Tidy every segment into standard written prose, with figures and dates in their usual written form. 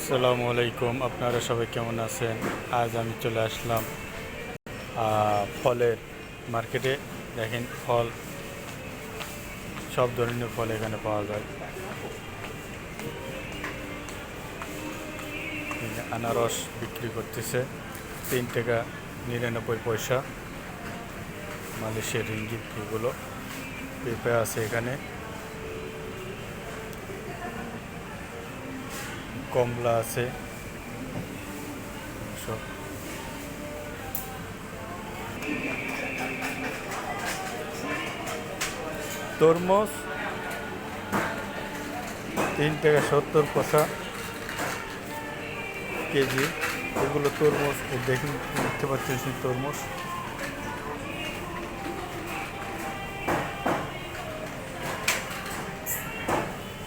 আসসালামু আলাইকুম, আপনারা সবাই কেমন আছেন? আজ আমি চলে আসলাম ফলের মার্কেটে। দেখেন, ফল, সব ধরনের ফল এখানে পাওয়া যায়। এই যে আনারস বিক্রি করতেছে 3 টাকা 99 পয়সা, মালয়েশিয়ার রিঙ্গিত। এগুলো পেঁপে আছে এখানে, কমলা আছে সব। তরমুজ 3 টাকা 70 পয়সা কেজি। এগুলো তরমুজ, দেখুন, দেখতে পাচ্ছেন তরমুজ।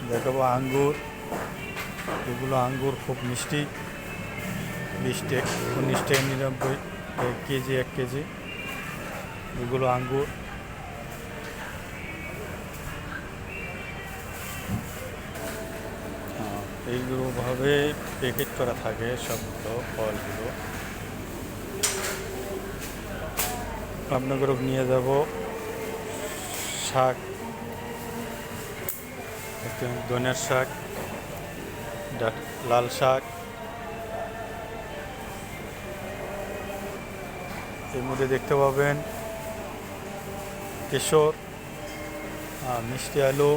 দেখাবো আঙ্গুর। এগুলো আঙ্গুর খুব মিষ্টি, 20 টাকা 19 টাকা 99 কেজি, 1 কেজি। এগুলো আঙ্গুর। এইগুলোভাবে প্যাকেট করা থাকে সবগুলো ফলগুলো। আপনাদেরও নিয়ে যাব শাক, ধনিয়ার শাক, লাল শাক। এর মধ্যে দেখতে পাবেন কেশর, মিষ্টি আলু।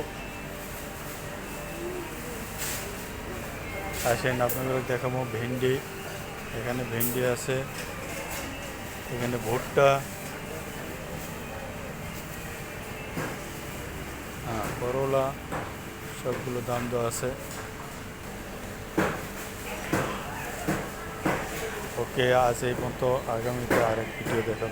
আসেন আপনাদের দেখাবো ভেন্ডি। এখানে ভেন্ডি আছে, এখানে ভুট্টা, করলা, সবগুলো দাম দেওয়া আছে। ওকে, আজ এই পর্যন্ত। আগামীতে আরেক ভিডিও দেখাবো।